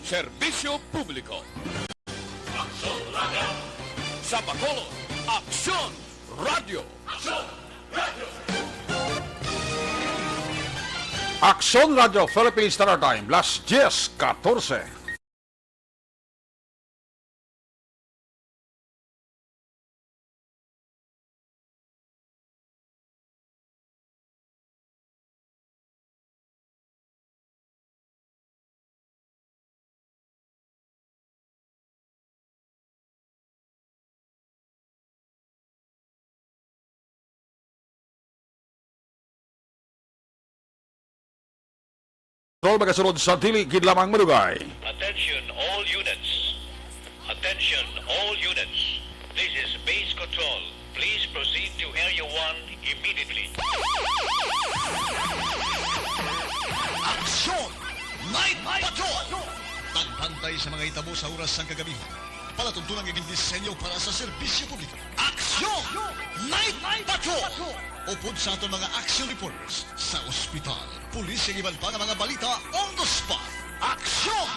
serbisyo publiko. Aksyon Radio! Sa Bacolod, Aksyon Radio! Aksyon Radio! Aksyon Radio Philippine Standard Time, las 10:14. Rol magasunod sa dili gid lamang madugay. Attention all units. Attention all units. This is base control. Please proceed to area 1 immediately. Aksyon! Night Patrol! Tagbantay sa mga itabo sa oras ng kagabihan. Palatuntunan ng disenyo para sa serbisyo publiko. Aksyon! Night Patrol! Upod sa aton mga action reporters sa ospital, pulis yung iban pa ng mga balita on the spot. Aksyon!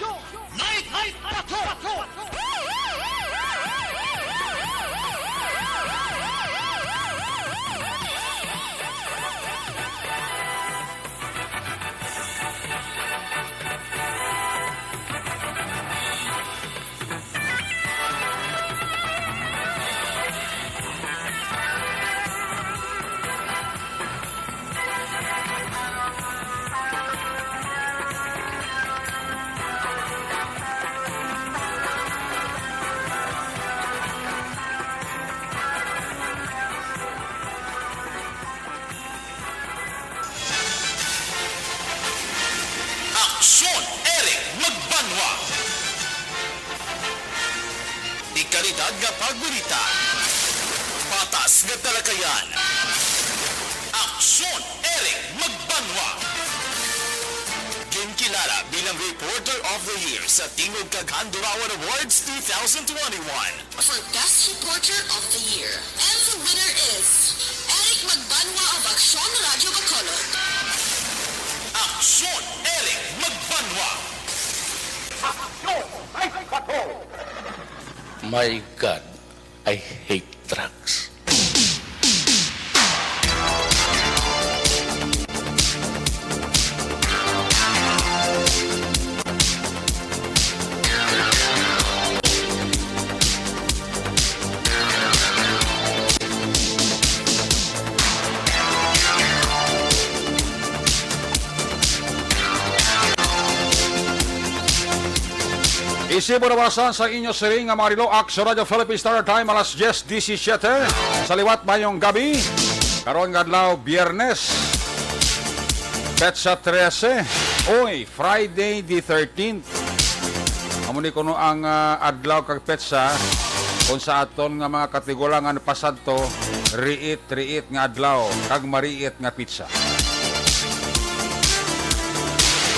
Night Patrol! Aksyon Eric Magbanwa. Ikalidad nga pagburita. Patas nga talakayan. Aksyon Eric Magbanwa. Kinkilala bilang Reporter of the Year sa Tingog Kaghandurawan Awards 2021. For Best Reporter of the Year. And the winner is Eric Magbanwa of Aksyon Radio Bacolod. Aksyon Eric Magbanwa. My God, I hate drugs. Isibo nabasan sa inyo siring nga mga rilo Aksyon Radio Philippine Standard Time alas 10:17 sa liwat mayong gabi. Karon nga adlaw Biyernes Petsa 13. Oy, Friday the 13th. Amo ni kuno ang adlaw kag petsa kung sa aton nga mga katigulangan pasadto riit nga adlaw kag mariit nga pizza.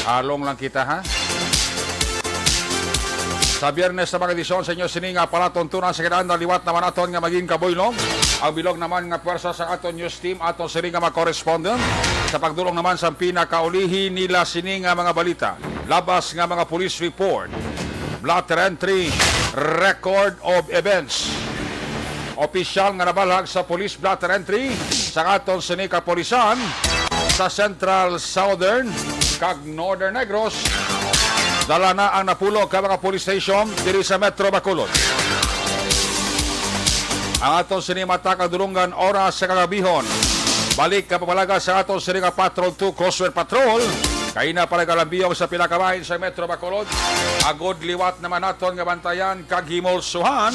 Along lang kita ha. Sa Biyernes na mga edisyon sa inyo sininga palatuntunan sa kinaan na liwat naman aton nga maging kabuylong. Ang bilog naman nga pwersa sa aton news team aton sininga mga correspondent. Sa pagdulong naman sa pinakaulihi nila sininga mga balita. Labas nga mga police report. Blotter entry, record of events. Opisyal nga nabalhag sa police blotter entry sa aton sininga polisan sa Central, Southern, kag Northern Negros. Dala na ang napulo ka mga police station diri sa Metro Bacolod. Ang aton sinimata kadulungan oras sa kagabihon. Balik ka papalaga sa aton sininga Patrol 2 Crossword Patrol. Kay na pala kalambiyong sa pinakabahin sa Metro Bacolod. Agod liwat naman aton nga bantayan kag himolsuhan.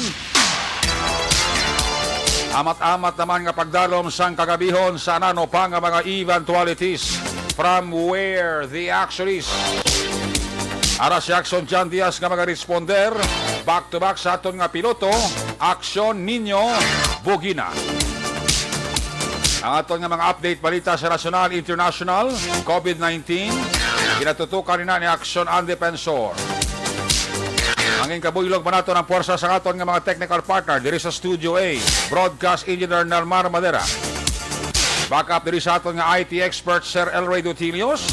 Amat-amat naman nga pagdalom sang kagabihon sa anano pa nga mga eventualities from where the action is. Ara si Action John Diaz nga mga responder, back-to-back sa aton nga piloto, Action Nino Bugina. Ang aton nga mga update balita sa national, international, COVID-19, ginatutukan nina ni Action ang Defensor. Ang kabuylog man nato ng puwersa sa aton nga mga technical partner diri sa Studio A, Broadcast Engineer Nelmar Madera. Backup diri sa aton nga IT expert Sir Elray Dutilios.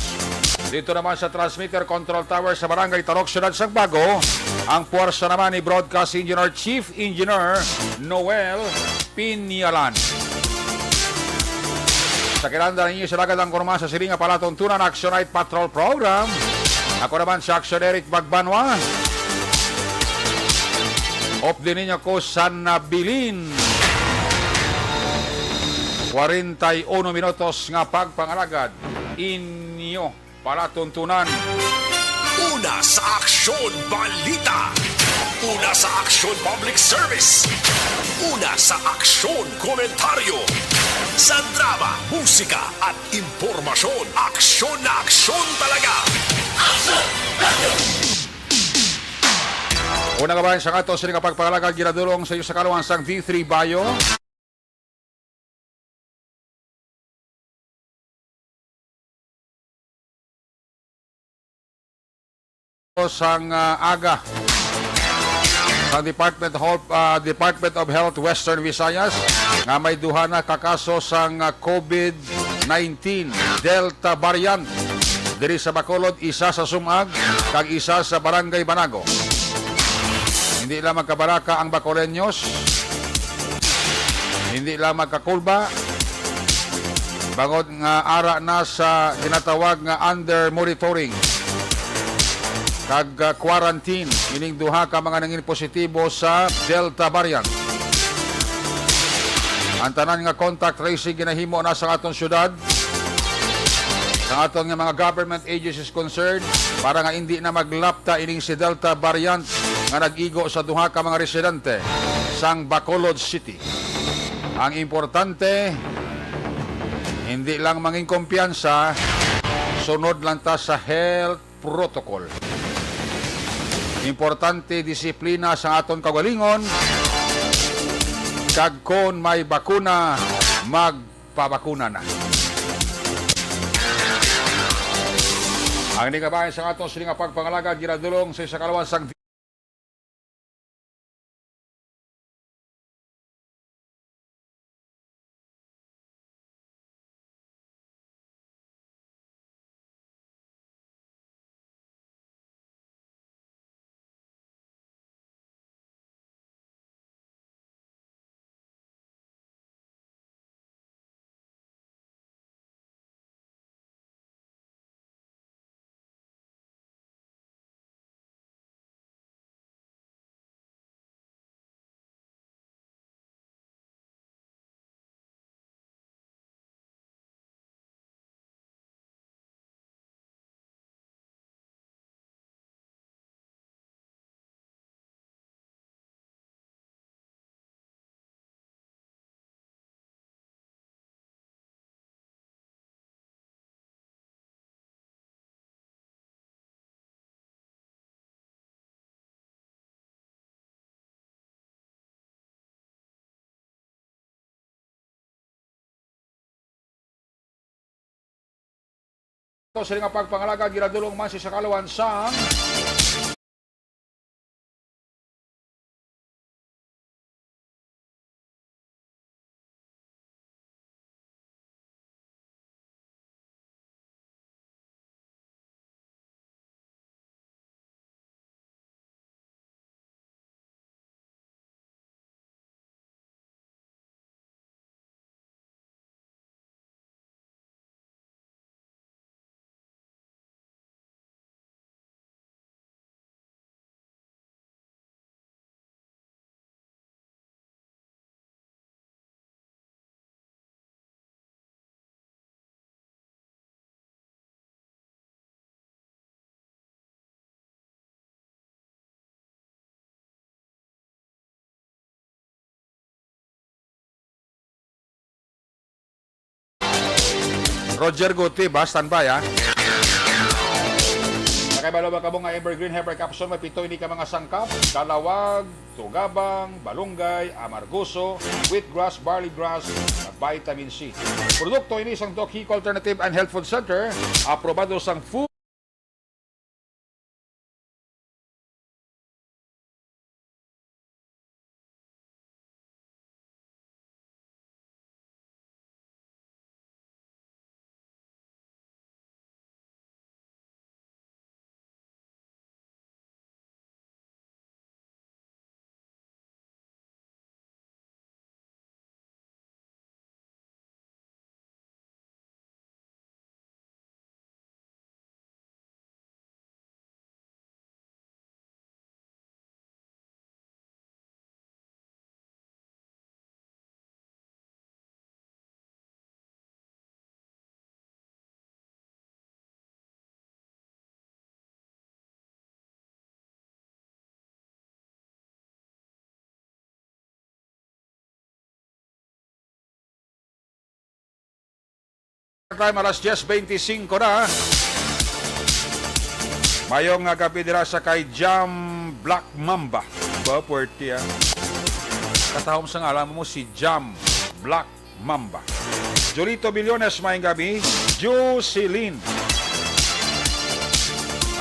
Dito naman sa transmitter control tower sa Barangay Tarok, Syudad Sagbago, ang puwersa naman ni Broadcast Engineer Chief Engineer Noel Pinyalan. Sa kinanda ninyo sa lagad ang kurma sa Silinga Palatuntunan Action Night Patrol Program. Ako naman si Action Eric Magbanwa. Off din ninyo ko sa Nabilin. 41 minutos nga pagpangalagad. Inyo Palatuntunan. Una sa aksyon, balita. Una sa aksyon, public service. Una sa aksyon, komentaryo. Sa drama, musika at impormasyon. Aksyon na aksyon talaga. Una nga ba sa ato sining pagpangalagad ginadulong sa iyo sa kaluwansang D3 Bayo. Sang aga sa Department of Health Western Visayas nga may duha na kakaso sang COVID-19 Delta variant diri sa Bacolod, isa sa Sumag kag isa sa Barangay Banago. Hindi lang magkabaraka ang Bacoleños, hindi lang magkakulba, bangod nga ara na sa tinatawag nga under monitoring kag quarantine ining duha ka mga nangin positibo sa Delta variant. Ang tanan nga contact tracing ginahimo na sa aton syudad, sa aton nga mga government agencies concerned, para nga hindi na maglapta ining si Delta variant nga nag-igo sa duha ka mga residente sang Bacolod City. Ang importante, hindi lang manging kumpiyansa, sunod lang ta sa health protocol. Importante disiplina sa aton kagalingon, kag kon may bakuna, magpabakuna na. Ang hindi kabayan sa aton siling pagpangalagad ginadulong sa isa kalawansang siling pagpangalagad ginadulong man sa kalawansang Roger Guti ba? Standby ha? Nakibalo ba ka mo nga Evergreen Herbal Capsule? May pito ini ka mga sangkap, dalawag, tugabang, balunggay, amarguso, wheatgrass, barley grass, at vitamin C. Produkto ini isang Doc Hick Alternative and Health Food Center, aprobado sang food Time alas 10:25 na. Mayong gabi dira sa kay Jam Black Mamba. Puwerte Katahom sa alam mo si Jam Black Mamba. Jolito Billones mayong gabi. Jocelyn.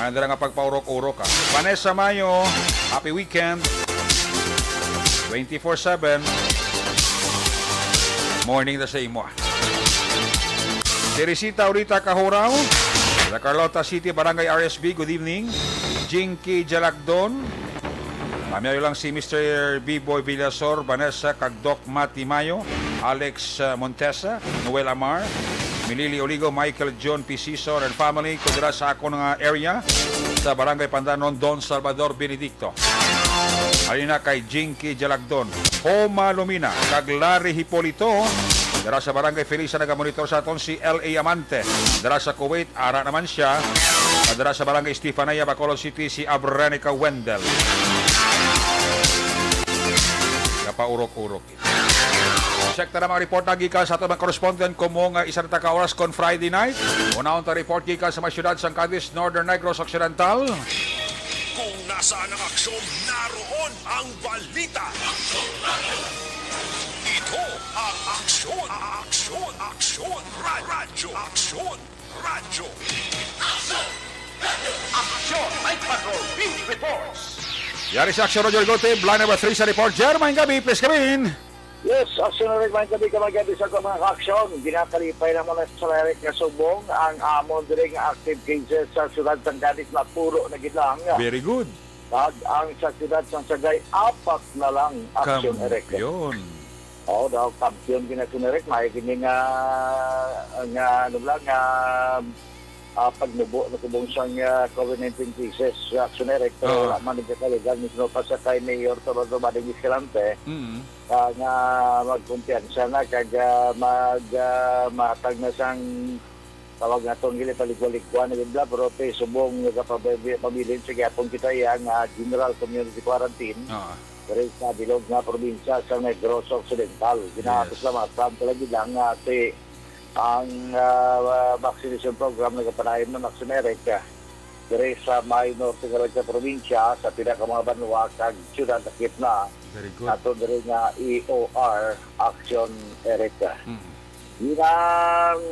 Andra nga pagpaurok-urok Vanessa Mayo, happy weekend. 24/7. Morning na sa imo. Teresita Urita Kahuraw, sa Carlota City, Barangay RSB, good evening. Jinky Jalagdon, kami lang si Mr. B-Boy Villasor, Vanessa Kagdok Mati Mayo, Alex Montesa, Noel Amar, Milili Oligo, Michael John P. Cisor and family, kudra sa ako ng area sa Barangay Pandanon, Don Salvador Benedicto. Halina kay Jinky Jalagdon, Homa Lumina, Kaglari Hipolito, dara sa Barangay Felisa nagamonitor sa aton si L.A. Amante. Dara sa Kuwait, ara naman siya. Dara sa Barangay Estefanaya, Bacolod City, si Abranica Wendell. Kapaurok-urok. Check na mga report na gikan sa ato mga correspondent kumong isang taka-oras kon Friday night. Unahon ta report gikan sa mga syudad sa Cadiz, Northern Negros Occidental. Kung nasaan ang aksyon, naroon ang balita. Ito ang aksyon, aksyon, aksyon, radyo, aksyon, radyo. Aksyon, Night Patrol, Beat Reports. Yari sa aksyon, Roger Gote, line number 3 sa report. Jermaine Gabi, please come in. Yes, aksyon na rin man gabi sa mga aksyon. Ginakalipay naman sa Larek na subong ang amon ring active cases sa siyudad ng Cadiz na puro na gilang. Very good. Ang sa siyudad ng Sagay, 4 na lang aksyon erek. Kampiyon. Oo, daw kampiyon ginasyon erek. May gini nga pagnubo na kubong siyang COVID-19 cases sa aksyon erek. Pero wala man nagkakaligan. Mismo pa sa kay Mayor Torado Bading Escalante. Nga magkumpiyansa na kag matag na sang tawag na itong gilipalik-walikwan na gibla pero subong nagpabilin sa gyapon kita yang General Community Quarantine pero sa bilog nga probinsya sa Negros Occidental. Ginahapos lamang talaga lang ang vaccination program na kapanayon ng Maximerica pero sa minor sa probinsya sa pinakamang banwa kag siyudad na Kitna. Very good. Ato rin nga EOR Action Erika. Inang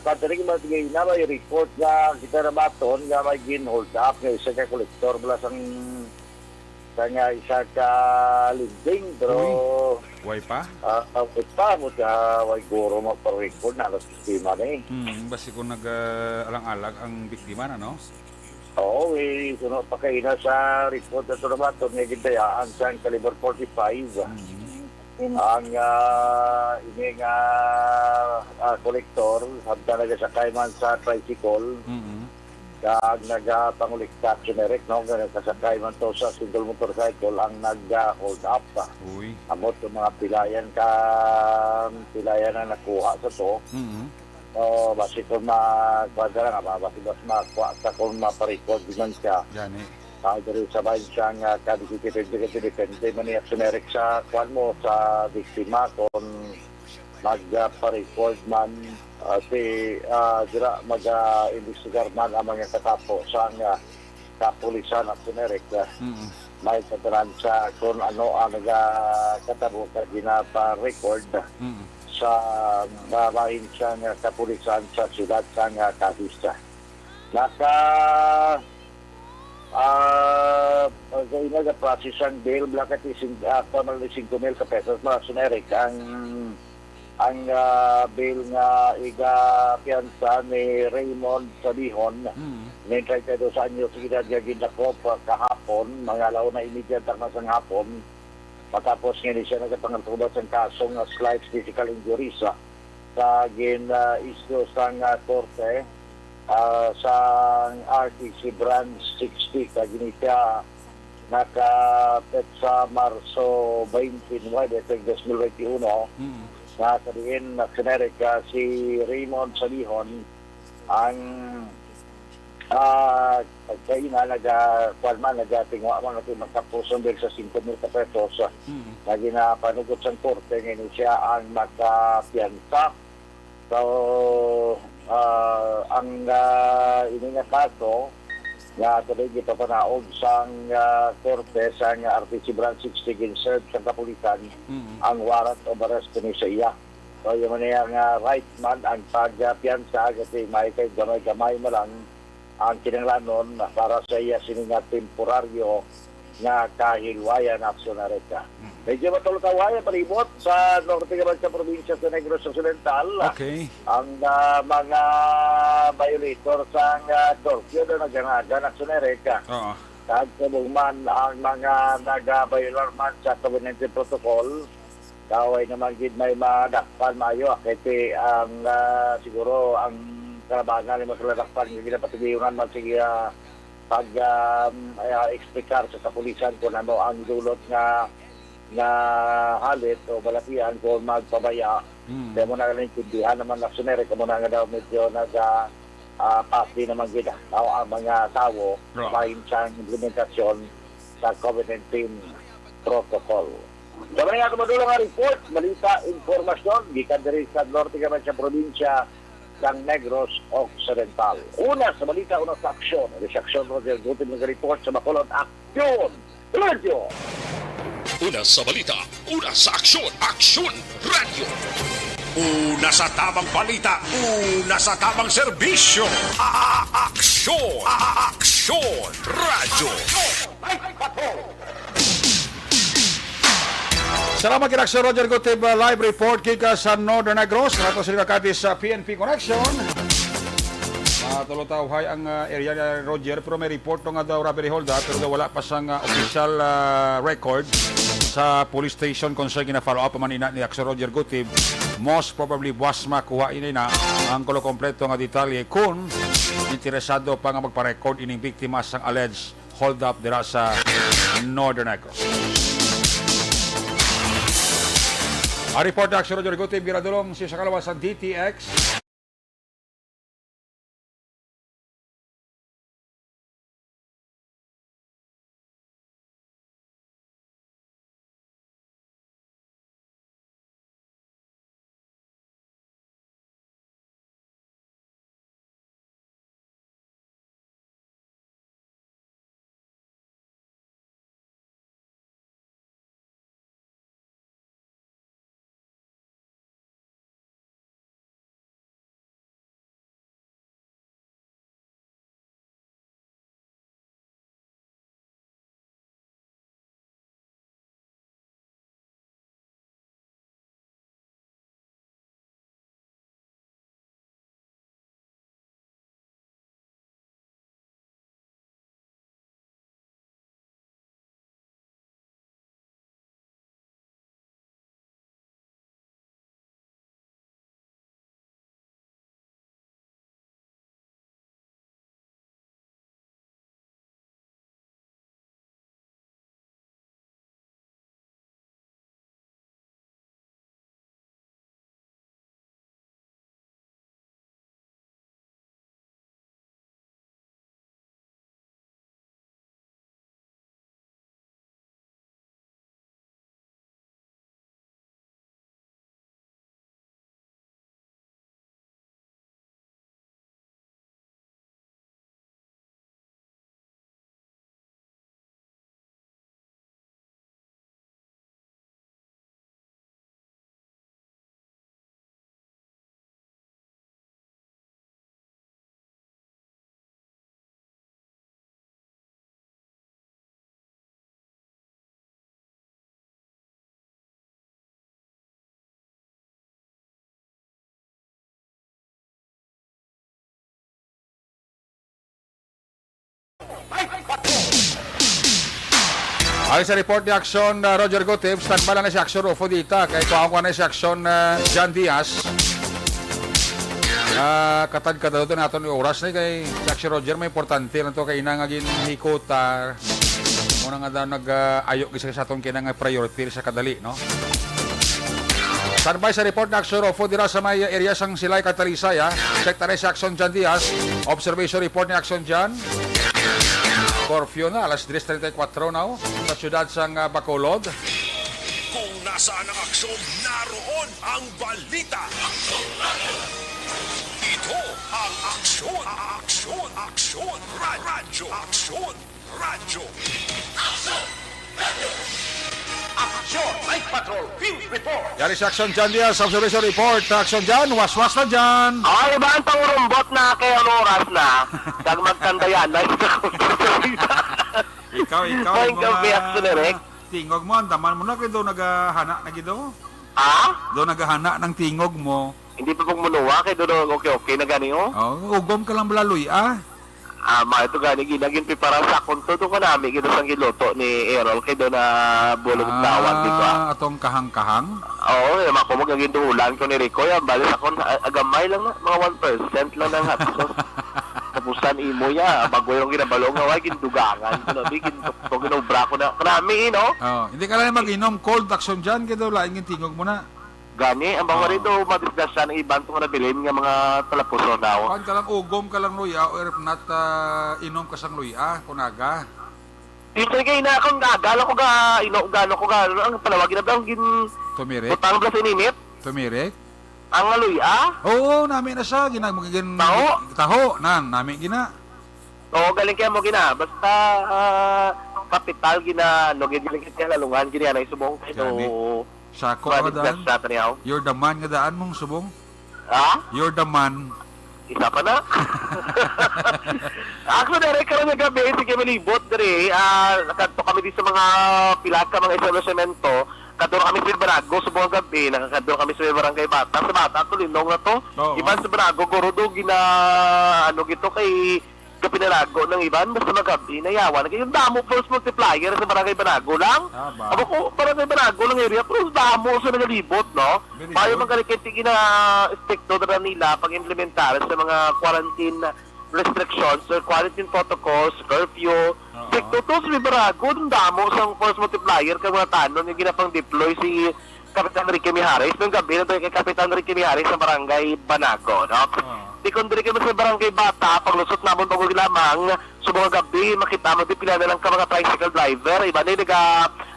kataring matigay na may report nga kita na baton nga may ginhold up nga isa ka kolektor mula sang nga isa ka linding pero Way pa? pa mo ka way guro magpa-record na alas sistema na Basi kung nag-alang-alag ang biktima na, no? Oo, sunod pa kayo na sa report na ito naman ito nga gitayaan sa caliber 45. Ang ining kolektor habda nagasakay man sa tricycle kag nagapangulikta generic no kasakay man to sa single motorcycle ang nag-hold up Uy. amot yung mga pilayan na nakuha sa to. Basi kung magkwadra nga basi makuha sa kung maparikod di man siya. Yan Dari sabay siyang depende man niya generic sa kwan mo sa biktima kung magparecord man dira mag-investigar man ang mga katapo sa kapulisan at generic. May kataran sa kung ano ang nagkatabo ka ginapa-record sa babahin siya nga kapulisan sa siyudad sa Cadiz. Nag-process ang bail blakat ising 5,000 pesos mga sunerik ang bail nga iga-piyansa ni Raymond Sabihon ng 32 anyos edad nga gidakop kahapon mga laon na imediatang masang hapon matapos nga siya nagpangatubat sa kasong slight physical injuries sa gin-isyo sa korte sa RTC Branch 60 kaginita nakapet sa Marso 29 deteng 2021 na sabihin na generic si Raymond Sabihon ang kayo na nagatingwa mo natin magkapusong bil sa 5,000 pesos na ginapanugot sa korte ngayon siya ang magkapiyansa. So ang ini nga kaso nga tuloy gipapanaog sa korte sa RTC Branch 60 ginserve sa kapulisan ang warrant of arrest ni sa iya. So yung niya nga right man ang pagpiyansa kasi may kay gamay-gamay mo lang ang kinanglanon para sa iya sininga temporaryo nga kahilwayan aksyonaret ka. Medyo matulutawayan palibot sa norte naman sa probinsya sa Negros Occidental. Okay. Ang mga violator sa curfew na naganagan aksyonaret ka. Oo. Kahit man ang mga nag-violate man sa COVID-19 protocol, kaway naman gid may madakpan mayo kasi ang siguro ang karabanan ni magladakpan nga ginapatigiyon man sige pag-explicar sa kapulisan kung ano ang dulot nga halit o balakihan kung magpabaya. Kaya mo na naintindihan naman aksyonaret kung na nga daw medyo pasti naman gina ang mga tao pahin sa implementasyon sa COVID-19 protocol. So may nga madulong nga report, malita, informasyon, gikan diri sa norte ka sa probinsya ng Negros Occidental. Una sa balita, una sa aksyon. Sa aksyon, Roger Gutin nag-report sa Bacolod Aksyon Radio. Una sa balita, una sa aksyon, Aksyon Radio. Una sa tamang balita, una sa tamang serbisyo, Aksyon! Aksyon Radio. Salamat kay Aksyon Roger Gutib live report kika sa Northern Negros. Rato sila kati sa PNP Connection. Matulutaw hay ang area ni Roger pero may report nga daw robbery hold pero daw wala pa sang official record sa police station kung saan gina-follow up man ina ni Aksyon Roger Gutib. Most probably buwas makuha ini na ang kulo kompleto nga detalye kung interesado pa nga magpa-record ining biktima sang alleged hold up dira sa Northern Negros. Ang report na Aksyon Roger Gutib giradulong si sa kalawasan DTX. Ayon sa report ni Aksyon Roger Gutib, standby lang na si Aksyon Rufo dita. Kaya kuha na si Aksyon John Diaz. Katad ka daw nato ni oras na kay si Aksyon Roger. May importante na ito kay inangagin hikota. Muna nga daw nag-ayok isa sa itong kinang priority sa kadali, no? Standby sa report ni Aksyon Rufo dira sa may area sang Silay Catalisay. Check na rin si Aksyon John Diaz. Observation report ni Aksyon John. Curfew na, alas 10:34 na sa siyudad sang Bacolod. Kung nasaan ang aksyon, naroon ang balita. Ito ang aksyon, aksyon, aksyon, radyo, aksyon, radyo. Aksyon, Night Patrol, Field Report. Yari si Action Jan Diaz, Observation Report. Action Jan, was-was na dyan. Ay, ba ang pangurumbot na kay oras na? Kag magkandayan na Ikaw, Ay, gabi, Action Eric. tingog mo, andaman mo na kayo doon naghahana na gido. Ha? Doon naghahana ng tingog mo. Hindi pa pong munuwa kay doon okay na gani oh. Oh, ugom ka lang balaloy, ah. Mga ito gani ginagin pipara sa kunto to ko nami gito sang giluto ni Errol kay doon na bulog dawan dito ah. Atong kahang-kahang. Oo, ako mo gagin duhulan ko ni Rico yan. Bali sa kon agamay lang na, mga 1% lang ng hot sauce. Tapusan imo ya, bago yung ginabalong nga, gindugangan ko na, ginubra ko na, kanami, no? Oh, hindi ka lang mag-inom, cold action dyan, kaya laing yung tingog mo na. Gani, ang mga rito, madisgasya ng ibang itong nabilin nga mga talapuso na ako. Kan ka lang ugom ka lang luya, or if not, inom ka sang luya, kunaga. Dito kayo na akong gagala ko gano ko ang palawagin na bang Tumirik? utang blas ininit, Tumirik? ang aluya, Oo, namin na siya, ginagmagiging... Taho? Taho, namin gina. o galing kaya mo gina, basta kapital gina, no, galing kaya lalungan, gina na isubong kayo, Gani. Sako ka daan. madisgasya niyaw. You're the man nga daan mong subong. Ha? You're the man. Isa pa na. Ako na rin karoon na gabi, sige malibot dere. Nakadto kami di sa mga pilat ka mga establishmento. Kadto kami sa Barago sa buong gabi, nakakadto kami sa Barangay Bata. Sa Bata to linong na to. Oo. Iban sa Barago gorodo gina ano gito kay kapinalago ng iban basta magabi nayawan. Yung damo force multiplier sa Barangay Banago lang. Tama. Ako ko Barangay Banago lang area pero damo sa nagalibot no. Very Payo good. man galikit gina inspekto na nila pag implementar sa mga quarantine restrictions or quarantine protocols, curfew. Inspekto to sa Barago damo sang force multiplier kay mga tanon yung ginapang deploy si Kapitan Ricky Mijares. Nung gabi na kay Kapitan Ricky Mijares sa Barangay Banago no. Di kung diri kami sa Barangay Bata, paglusot namon bago lamang, sa mga gabi, makita mo di pila na lang ka mga tricycle driver, iba na yung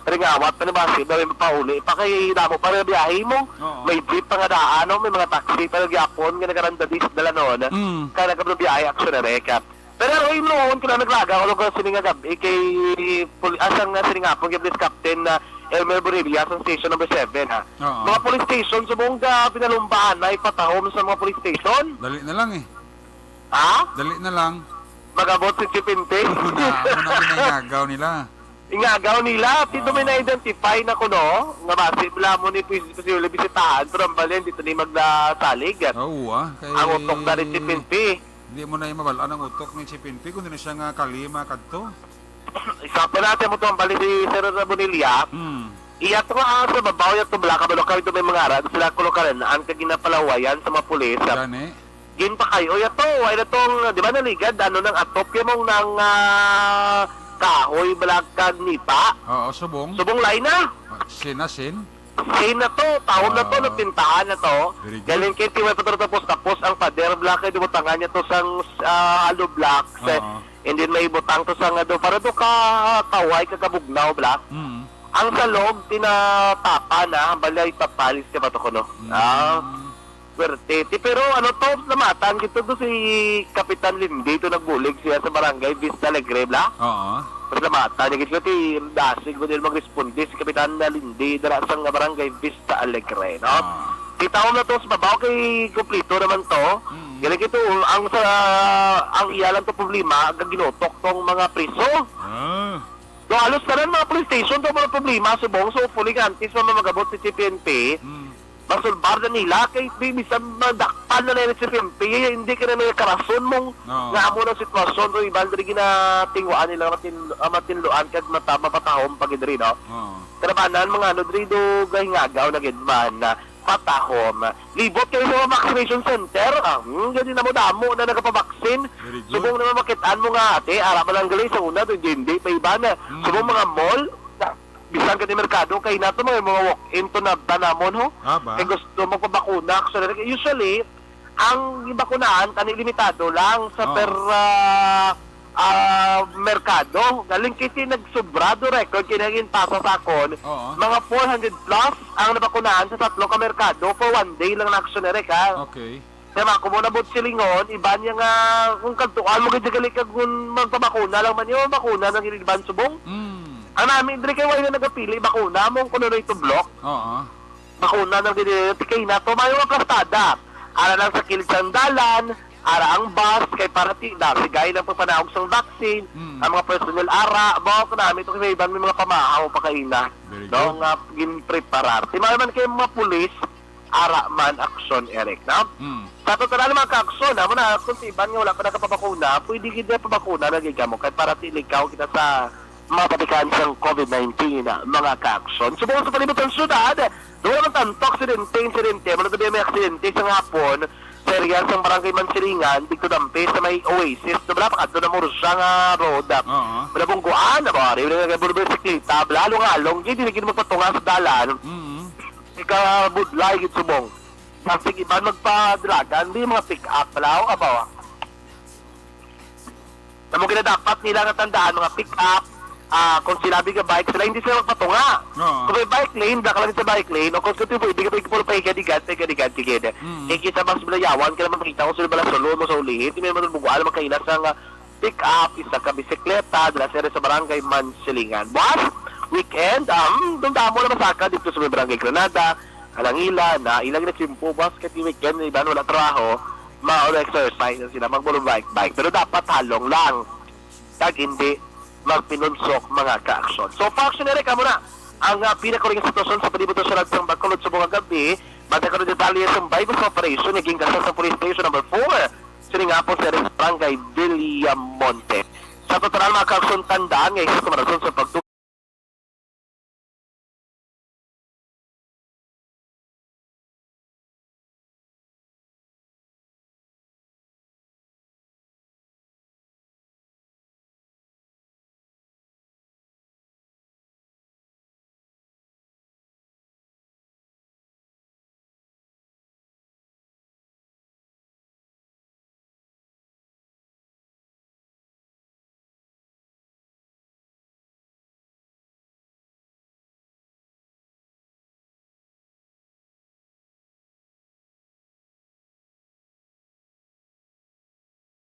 ringawat pa na basi, na may mapauli, pa kay damo pa rin biyahe mo, Oo. may jeep pa nga daan, no? May mga taxi pa nagyapon, nga nagarandadis dala noon, kaya nagkabiyahe action na rekap. Pero rin noon, kung naglaga, ako nung sininga gabi, kay asang siningapon, kay police captain na Elmer Borilla sa station number 7 ha. Oo. Mga police station, subong ka pinalumbaan na ipatahom sa mga police station. Dali na lang eh. Ha? Dali na lang. Magabot si Chipinte. Una pinangagaw nila. Ingagaw nila, dito may na-identify na kuno, nga basi, wala mo ni posible bisitahan, pero ang balin, dito ni maglasalig. Oo kay... Ang utok na rin si Chipinte. Hindi mo na imabalaan ang utok ni Chipinpi, kundi na siya nga kalima kadto. Isa pa natin mo ito ang bali si Sir Bonilla. Iyat nga sa babaw yung tubla, kabalo kami ito may mga arad, sila kulokaran, ang kaginapalawayan sa mga pulis. Gani. Gin pa kayo, yato, ay natong, di ba naligad, ano nang atop yung mong nang kahoy, balagkag nipa. Oo, subong. Subong lain na. Sinasin. Say na to, taon na to, napintahan na to. Very good. Galing kay Tiway Patro tapos ang pader block ay dumutangan niya to sang alo blocks. Oo. And then may butang to sang do para to ka kaway kakabugnaw block. Ang salog tinatapa na, ang balay tapalis ka pa to kuno. Swerte. Pero ano to, namatan gito do si Kapitan Lindy to nagbulig siya sa barangay Vista Alegre bla. Oo. Pero namatan gito ko ti dasig mo din magresponde si Kapitan Lindy dara sang barangay Vista Alegre, no? Kita na to sa babaw kay kumplito naman to. Galing ito ang iyalan to problema ang ginutok tong mga priso. Do alos na rin mga police station to mga problema subong so fully gantis mamagabot si CPNP. Masulbar na nila kay bisan madakpan na rin si CPNP hindi ka na may karason mong nga mo ng sitwasyon so ibang diri ginatingwaan nila matinluan kag mapatahom pag idri no. Karabanan mga ano diri do gahingagaw na gidman na patahom. Libot kayo sa mga vaccination center. Ganyan na mo damo na nagpapaksin. Subong naman makitaan mo nga ate, arap lang galing sa una, doon hindi, pa iba na. Subong mga mall, bisan ka ni merkado, kaya na ito mga walk-in to na tanamon ho. Kaya gusto magpabakuna. Usually, ang bakunaan, limitado lang sa per merkado. Galing kasi nagsobrado record kinagin pasa sa akon. Mga 400 plus ang nabakunaan sa tatlo ka merkado for one day lang na action na rek ha. Okay. Diba, kung muna bot silingon, iba niya nga, kung kantuan mo gajagali ka kung magpabakuna lang man yung bakuna ng iniban subong. Ang namin, hindi kayo na nagapili, bakuna mo kung ano ito block. Oo. Bakuna ng tikay na, tumayo ang plastada. Ara lang sa kilid ng dalan, ara ang bus, kay parati, dahil gaya ng pagpanahog sa vaccine, ang mga personnel ara, bawak namin, ito kaya may mga pamahaw pa kaina. Very No, nga, ginpreparar. Timayo man kayo mga pulis, ara man aksyon, Eric, na? Sa total naman ka-aksyon, mo na, kung tiban nga wala pa nakapapakuna, pwede kita pabakuna, nagigamo, kahit parati ikaw kita sa mga patikan sa COVID-19 na mga ka-aksyon. Subukan sa palibot ng syudad, doon naman tanto, aksidente, mga tabi may aksidente sa ngapon, serias ang barangay Mansiringan, dito dampe sa may Oasis, dobla pa kadto na mo siya nga road. Wala pong guan, bari, wala nga bulbul siklita, blalong-along, hindi na magpatunga sa dalan. Ika budlay git subong. Kasi iban magpa-dragan, di mga pick-up pala, o abawa. Namo dapat nila nga tandaan, mga pick-up, kung sinabi ka bike, sila hindi sila magpatunga. Kung may bike lane, baka lang sa bike lane, o kung sila po, hindi ka puro pa ikadigat, kigid. Kikita mas bilayawan, kaya naman makita kung sila bala solo mo sa ulihin, hindi may matulbuguan, makainas ng pick-up, isa ka bisikleta, dala sila sa barangay Mansilingan. Buwas, weekend, doon damo na masaka dito sa may barangay Granada, Alangila, na ilang na simpo, buwas, kasi weekend, iba wala trabaho, ma-exercise na sila, magbulong bike. Pero dapat halong lang, kag hindi magpinunsok mga ka-aksyon. So, functionary ka muna ang pinakaring sitwasyon sa palibot sa Lansang Bacolod sa buong gabi. Magkakaroon detalye sa bypass operation naging kasal sa police station number 4 sini nga po sa Barangay Villamonte. Sa total mga ka-aksyon tandaan ngayon sa kumarason sa pagtutunan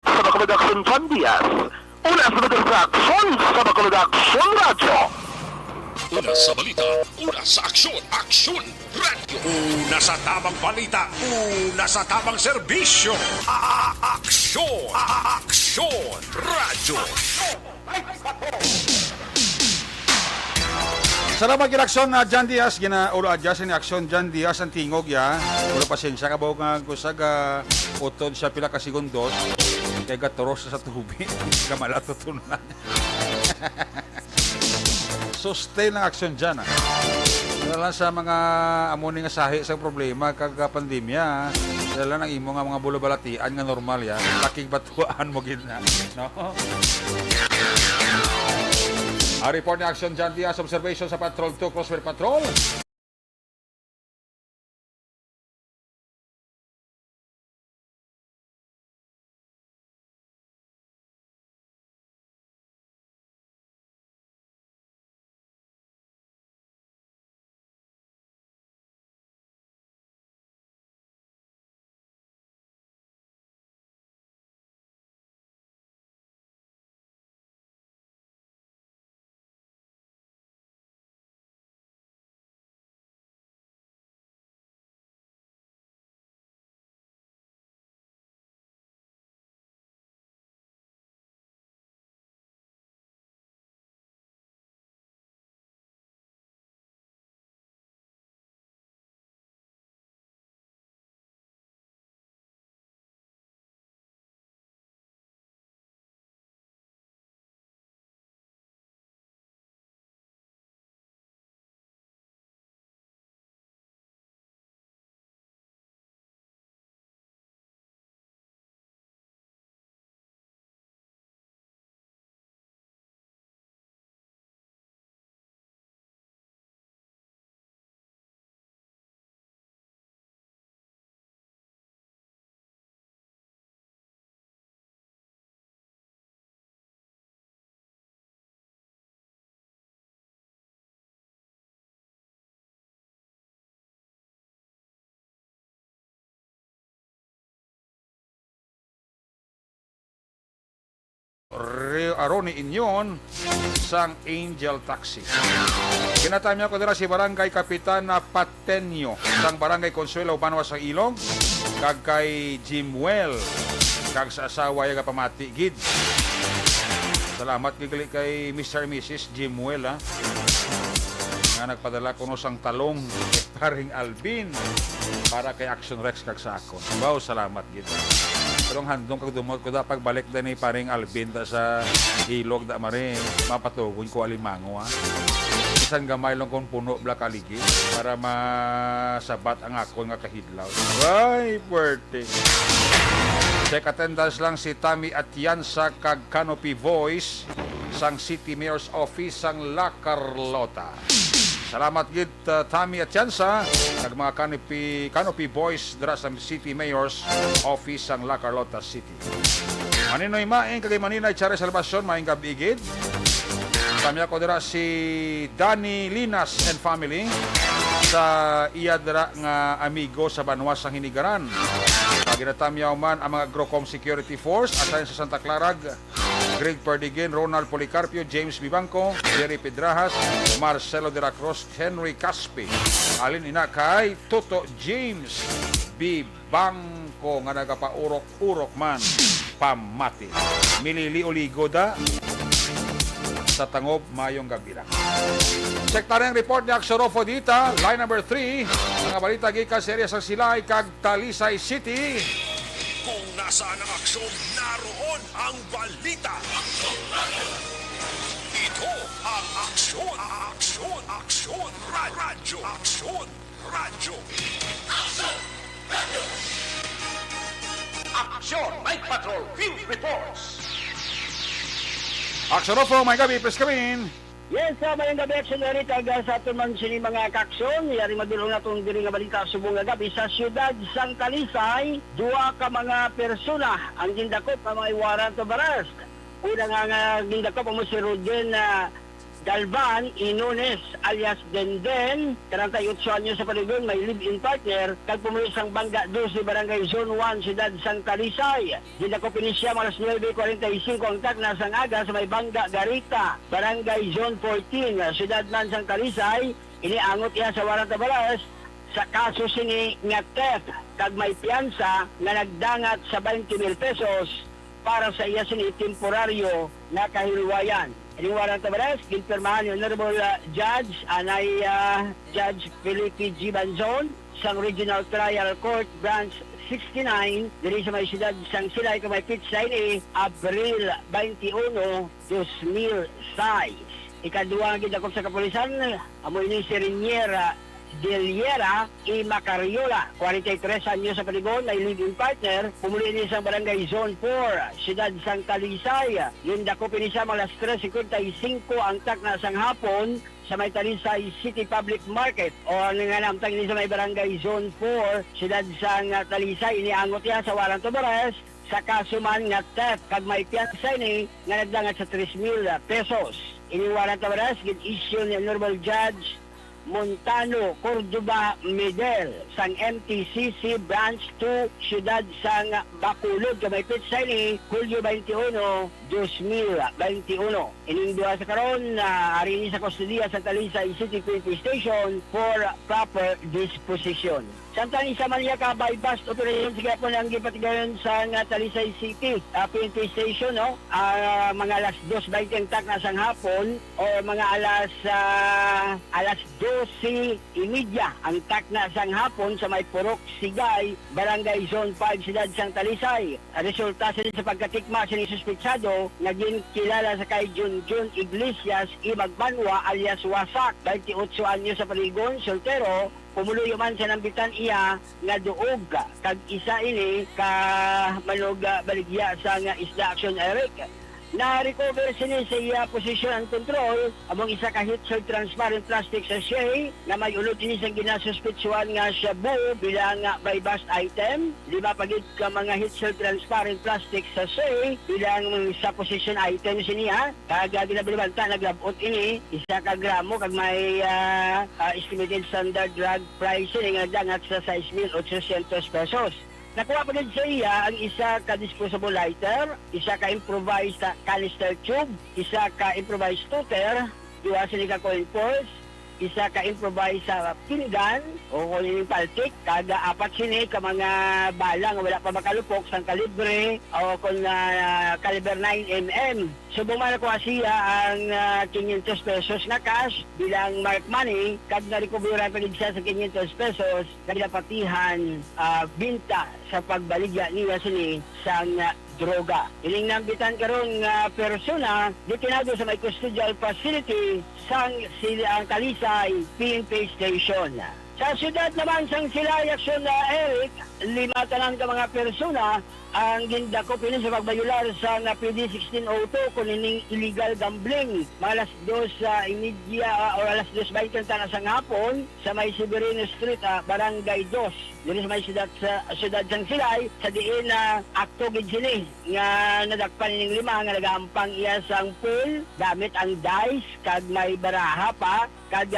sa Bacolod Action John Diaz. Una sa Bacolod Action sa Bacolod Action Radio. Una sa balita, una sa aksyon, aksyon, radyo. Una sa tamang balita, una sa tamang serbisyo. Aksyon, aksyon, radyo. Salamat ginaksyon na John Diaz, ulo adjust ni aksyon John Diaz ang tingog ya. Ulo pasensya ka ba nga kusag utod siya pila ka segundos. Kaya gaturos sa tubig. Kamalatutunan. Sustain ng aksyon dyan. Dala sa mga amuni nga sahi sa problema kag pandemya. Dala ng imo nga mga bulabalatian nga normal ya. Laking batuan mo gina. No? Report ni Action John Diaz, observation sa Patrol 2, Crossfire Patrol. Ronnie Inyon sang Angel Taxi. Kinatanya ko dira si Barangay Kapitan na Patenyo sang Barangay Consuelo Banwa sa Ilong kag kay Jimwell kag sa asawa yaga pamati gid. Salamat gigali kay Mr. and Mrs. Jimwell nga nagpadala kuno sang talong kay paring Alvin para kay Action Rex kag sa akon. Wow, salamat gid. Pero ang handong kag dumot ko da pagbalik da ni paring Alvin ta sa ilog da mare mapatugon ko alimango Isan gamay lang kung puno bla kaligi para masabat ang ako nga kahidlaw. Ay, puwerte. Check attendance lang si Tammy Atienza kag Canopy Voice sang City Mayor's Office sang La Carlota. Salamat gid Tammy Atienza kag mga Canopy Boys dira sa City Mayor's Office sang La Carlota City. Maninoy maing kag Maninoy Chare Salvacion maing gabi gid. Kami ako dira si Danny Linas and family sa iya dira nga amigo sa Banwas sang Hinigaran. Ginatamyaw man ang mga Grocom Security Force asayan sa Santa Clara, Greg Perdigin, Ronald Policarpio, James Bibanco, Jerry Pedrajas, Marcelo de la Cruz, Henry Caspi, alin ina kay Toto James Bibanco nga nagapaurok-urok man pamati. Milili Oligoda sa Tangob mayong gabi lang. Check na rin report ni Axorofo dita, line number 3, mga balita gikan sa area sa Silay kag Talisay City. Kung nasaan ang aksyon, naroon ang balita. Ito ang aksyon, radyo. Aksyon, Night Patrol, Field Reports. Axorofo, may gabi, please come in. Yes, mayang gabi action na rin taga sa aton man sini mga kaksyon. Yari madulong na itong diri nga balita subong nga gabi sa siyudad sang Talisay. Dua ka mga persona ang gindakop ang mga warrant of arrest. Una nga gindakop ang si Roden Galvan Inones alias Denden, 38 anyos sa paligon, may live-in partner, kag pumulis ang Bangga 12 Barangay Zone 1, Siyudad Sang Talisay. Gindakop ini siya malas 9:45 ang takna sang aga sa may Bangga Garita, Barangay Zone 14, Siyudad man Sang Talisay. Iniangot iya sa warrant of arrest sa kaso sini nga theft kag may piyansa nga nagdangat sa 20,000 pesos para sa iya sini temporaryo na kahilwayan. Ini warrant of arrest, ginpirmahan yung Honorable Judge, anay Judge Felipe G. Banzon, sang Regional Trial Court Branch 69, diri sa may siyudad sang Silay, kamay pitsa ini, Abril 21, 2006. Ikaduwa ang gidakop sa kapulisan, amo ini si Riniera Deliera y Macariola, 43 anyos sa paligon, ay living partner, pumuli niya sa Barangay Zone 4, Siyudad Sang Talisay. Yung dako pinisa malas 3:55 ang takna sang hapon sa may Talisay City Public Market o nanganamtang niya sa may Barangay Zone 4, Siyudad Sang Talisay. Iniangot niya sa warrant of arrest sa kaso man nga theft kag may piyansa ni nga nagdangat sa 3,000 pesos. Ini warrant of arrest gid-issue ni Honorable Judge Montano Cordoba Medel sang MTCC Branch 2 Siyudad Sang Bacolod kamay pitsa ni Hulyo 21, 2021. Ining duha sa karon ari ni sa kustudiya sa Talisay City Police Station for proper disposition. Samtang isa man niya ka bypass operation sige po lang gipatigayon sa Talisay City PNP Station, no? Mga alas 2:20 tak na sang hapon o mga alas 12:30 ang tak na sang hapon sa may Purok Sigay, Barangay Zone 5, Siyudad Sang Talisay. Resulta sa pagkatikma sa suspetsado, naging kilala sa kay Junjun Iglesias Imagbanwa alias Wasak, 28 anyos sa paligon, soltero. Pumuluyo man sa nambitan iya nga duog kag isa ini ka manog baligya sa nga isda Action Eric. Na-recover sini sa iya posisyon and control among isa ka hit-sold transparent plastic sachet na may ulod ini sa ginasuspetsuhan nga shabu bilang by bust item. 5 pagid ka mga hit-sold transparent plastic sachet bilang sa position item siniya. Kag ginabalibanta naglabot ini 1 ka gramo kag may estimated standard drug price ini nga dangat sa 6,800 pesos. Nakuha pa din sa iya ang isa ka disposable lighter, isa ka improvised canister tube, isa ka improvised tutor, duha sila ka coin purse, isa ka improvised sa pinggan o kunin paltik, kaga apat sini ka mga bala nga wala pa makalupok sang kalibre o kung caliber 9mm. Subong man ako siya ang 500 pesos na cash bilang mark money, kag na-recovery pa siya sa 500 pesos na ginapatihan binta sa pagbaligya niya sini sang droga. Iling nambitan karon nga persona ditinago sa may custodial facility sang ang Talisay PNP Station. Sa syudad naman sang Silay Aksyon na Eric, 5 talang ka mga persona ang gindako pinin sa pagbayular sa PD 1602 kuning illegal gambling. Alas 2:30 o alas 2:20 na sa hapon sa may Severino Street, Barangay 2. Dili sa may syudad sang Silay sa diin na akto gid sini nga nadakpan ning 5 nga nagampang iya sang pool gamit ang dice kag may baraha pa kag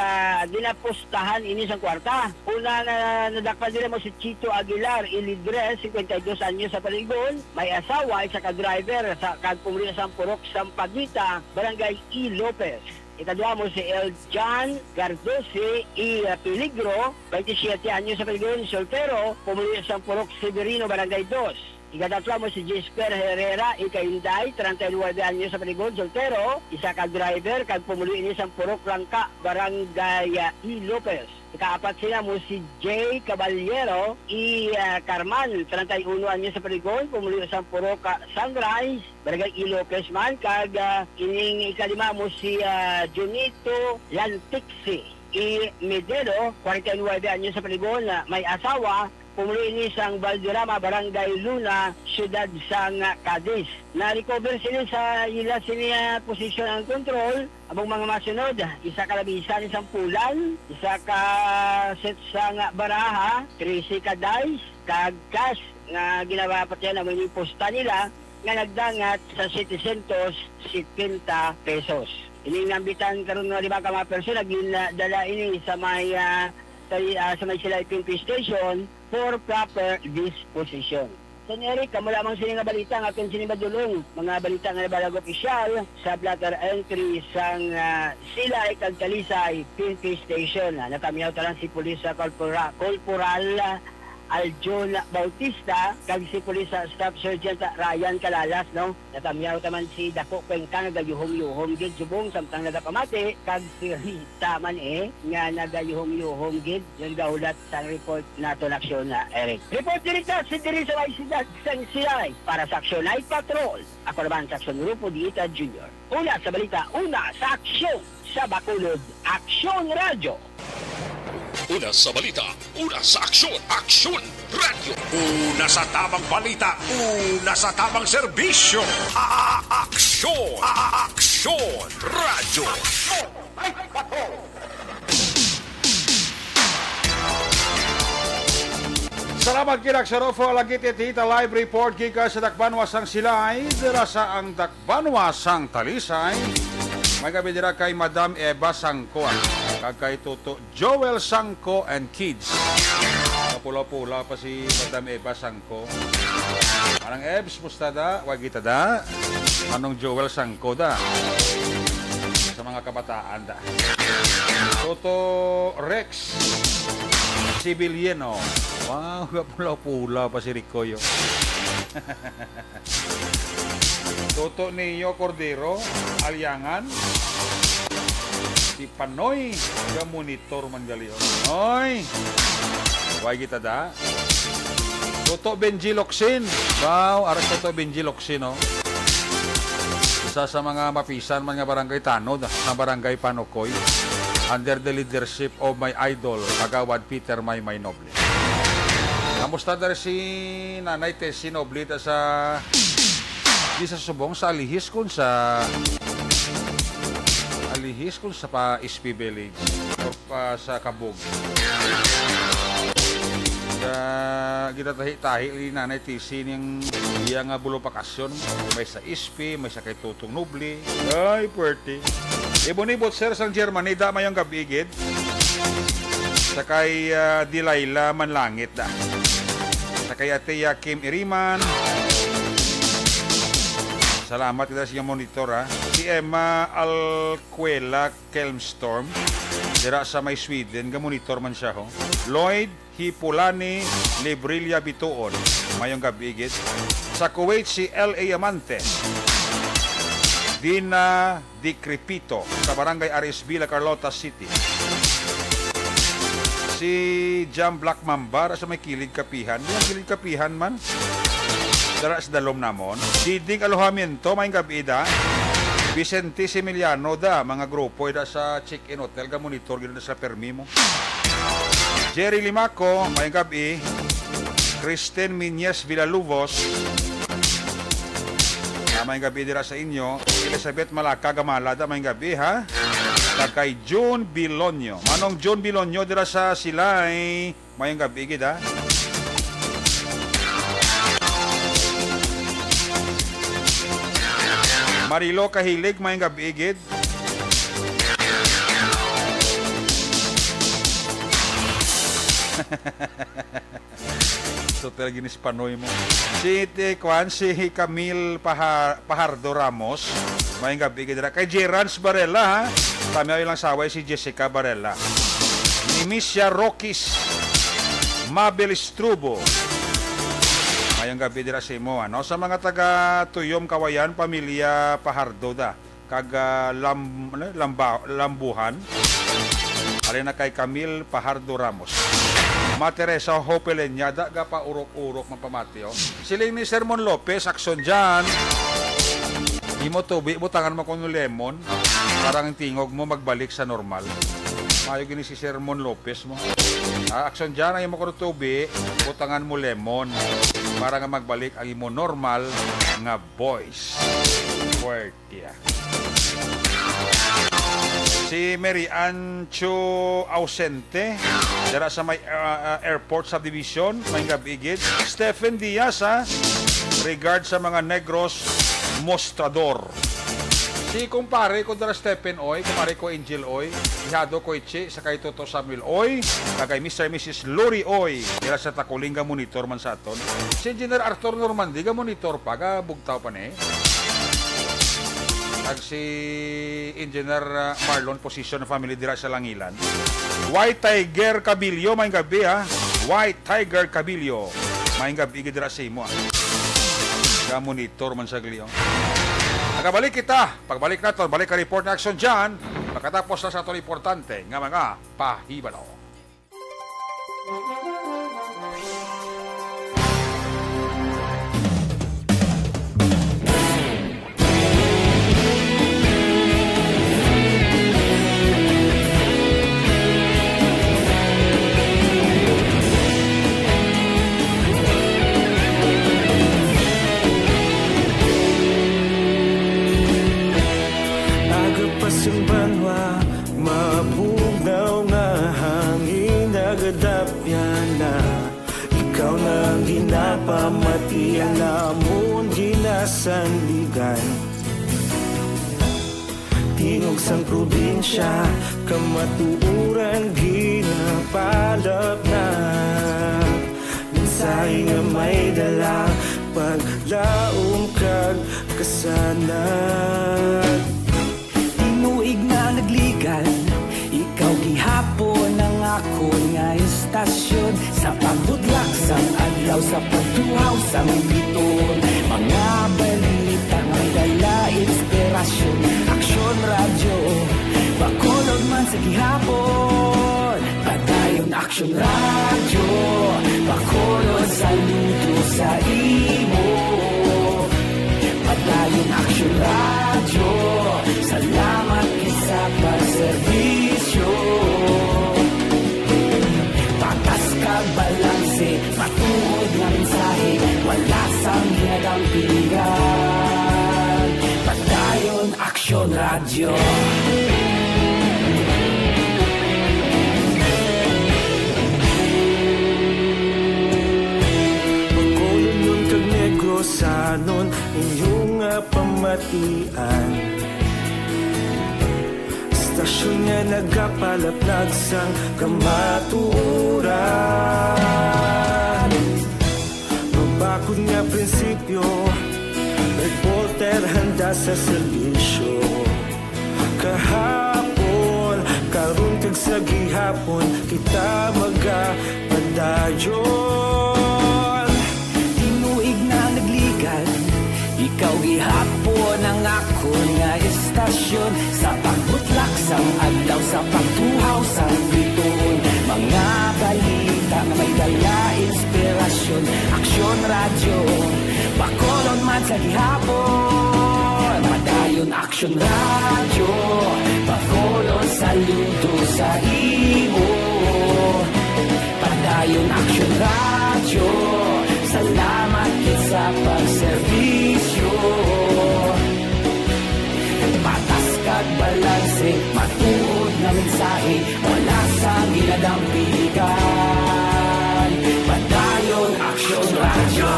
dinapustahan ini sang kwarta. Una na nadakpan dili mo si Chito Aguilar, Ilidres, 52 anyos sa Paligon, may asawa isa ka driver sa kag pumuli sa Purok Sampaguita, Barangay E. Lopez. Ikadua mo si El John Gardose y Peligro, 27 anyos sa Paligon, soltero, pumuli sa Purok Severino, Barangay 2. Ikatatlo mo si Jesper Herrera, Ikainday, 39 anyos sa Paligon, soltero, isa ka driver, kag pumuli ini sa Purok Langka, Barangay E. Lopez. Ikaapat sila mo si J. Caballero y Carman, 31 anyos sa Paligon, pumuli sa Purok Sunrise, Barangay E. Lopez man, kag ining ikalima mo si Junito Lantixi y Medelo, 49 anyos sa Paligon, may asawa, pumuli ni sang Valderrama, Barangay Luna, Siyudad sang Cadiz. Na-recover sila sa ila sila posisyon ang control. Abang mga masunod, isa ka labisan isang pulan, isa ka set sang baraha, 13 ka dice, kag cash nga ginawapat yan na may posta nila nga nagdangat sa 770 pesos. Ining nambitan karon nga 5 ka mga persona ginadala ini sa may Silay PNP Station for proper disposition. Sen Eric, kamo lamang sini nga balita nga akin sini madulong mga balita nga nabalag opisyal sa blatter entry sang Silay kag Talisay PNP Station. Nakamiyaw talang si Police Corporal Aljon Bautista kag si Police Staff Sergeant Ryan Calalas, no? Natamiyaw taman si Dako Pengkang nagayuhom-yuhom gid subong samtang nagapamati kag si Rita man nga nagayuhom-yuhom gid yung gaulat sa report nato aksyon na Eric. Report direkta si diri sa Isidad sang Silay para sa Aksyon Night Patrol. Ako naman sa Aksyon Grupo Diita Junior. Una sa balita, una sa aksyon sa Bacolod Aksyon Radio. Una sa balita, una sa aksyon, Aksyon Radio. Una sa tamang balita, una sa tamang serbisyo. Aksyon, Aksyon Radio. Salamat kinak sa Rofo Alagit Tita Live Report gikan sa Dakbanwa sang Silay, dira sa ang Dakbanwa sang Talisay. May gabi dira kay Madam Eva Sangko kag kay Toto Joel Sangko and kids. Kapula-pula pa si Madam Eva Sangko. Anong Ebs, musta da? Wag kita da? Anong Joel Sangko da? Sa mga kabataan da. Toto Rex Sibiliano. Wow, kapula-pula pa si Ricoyo. Toto Neo Cordero Aliangan. Si Panoy ga monitor man gali. Oy. Why kita da? Toto Benji Locsin. Wow, aras Toto Benji Locsin, no. Isa sa mga mapisan man nga barangay Tanod sa barangay Panokoy under the leadership of my idol Kagawad Peter May Noble. Kamusta dar si Nanay Tessie Noble sa di sa subong sa Alihis kun sa pa SP Village o pa sa Kabog. Kita tahi-tahi li Nanay Tisi niyang iya nga bulo pakasyon. May sa SP, may sa kay Tutong Nubli. Ay, puwerte. Ibon-ibot sir sang Germany, da mayong gabigid. Sa kay Dilayla Manlangit da. Sa kay Atea Kim Iriman. Salamat kita sa inyong monitor ha. Si Emma Alcuela Kelmstorm. Dira sa may Sweden, ga-monitor man siya ho. Lloyd Hipulani Librilla Bituon. Mayong gabi igit. Sa Kuwait si L.A. Amante. Dina Di Crepito sa Barangay Arisbi, La Carlota City. Si Jam Black Mamba sa may Kilig Kapihan. Yung Kilig Kapihan man. Dara sa Dalom namon. Diding Alojamiento, may gabi da. Vicente Similiano da, mga grupo da sa check-in hotel, ga monitor gino sa permi mo. Jerry Limaco, may gabi. Kristen Minyes Villalubos. May gabi dira sa inyo. Elizabeth Malaka Gamala da, may gabi ha. Kay June Bilonyo. Manong June Bilonyo dira sa Silay. May gabi gid ha. Marilo Kahilig, may gabi igid. Total ginis panoy mo. Si Camille Pajardo Ramos, may gabi igid. Kay Gerans Barella ha. Kami ay lang saway si Jessica Barella. Ni Misha Rokis, Mabel Strubo. Mayang gabi dira sa imo ano sa mga taga Tuyom Kawayan pamilya Pajardo da kag Lambuhan ali na kay Camille Pajardo Ramos. Ma Teresa Hopelenya da ga pa urok-urok man pamatio. Siling ni Sermon Lopez akson diyan. Imo tubi butangan mo kuno lemon parang tingog mo magbalik sa normal. Mayo gini si Sermon Lopez mo. Akson diyan ay mo kuno tubi butangan mo lemon para nga magbalik ang imo normal nga voice. Puertia. Si Mary Ancho ausente dara sa may airport subdivision, may gabigid. Stephen Diaz ha, regard sa mga Negros Mostrador. Si kumpare ko dara Stephen Oy, kumpare ko Angel Oy, ihado ko Ichi sa kay Toto Samuel Oy, kagay Mr. and Mrs. Lori Oy, dira sa Takulinga monitor man sa aton. Si Engineer Arthur Normandi ga monitor pa ga bugtaw pa ni. Kag si Engineer Marlon position na family dira sa Langilan. White Tiger Cabillo may gabi ha. White Tiger Cabillo may gabi dira sa imo. Ga monitor man sa gliyo. Nakabalik kita. Pagbalik nato, balik ka report na action dyan. Pagkatapos na sa ito importante nga mga pahibalo. Pasang banwa, mabugnaw nga hangin nagadapyan na. Ikaw na ang ginapamatian namon ginasandigan. Tingog sang probinsya, kamatuuran ginapalap na. Minsay nga may dala, paglaom kag kasanag. Inuig na nagligan, ikaw gihapon ang ako nga istasyon. Sa pagbudlak sang adlaw, sa pagtuhaw sang biton. Mga balita nga dala inspirasyon. Aksyon radyo, bakolod man sa gihapon. Padayon aksyon radyo, bakolod sa luto sa imo. Padayon aksyon radyo, salamat sa pagserbisyo. Patas ka balanse, matuod na mensahe, wala sang hinadampingan. Padayon aksyon radyo. Pagkulong nun kag Negrosanon, inyong pamatian. Stasyon nga nagapalaplag sang kamaturan. bakod nga prinsipyo, reporter handa sa serbisyo. Kahapon, karon kag sa gihapon, kita magapadayon. Tinuig na nagligan, ikaw gihapon ang ako nga istasyon. Sa pagbutlak sang adlaw, sa pagtuhaw sang biton, mga balita na may dala inspirasyon. Aksyon radyo, bakolon man sa gihapon. Madayon aksyon radyo, bakolon saludo sa imo. Padayon aksyon radyo, salamat kit sa pagserbisyo. Patas kag balanse, matuod na mensahe, wala sa ginadampigan. Padayon aksyon radyo.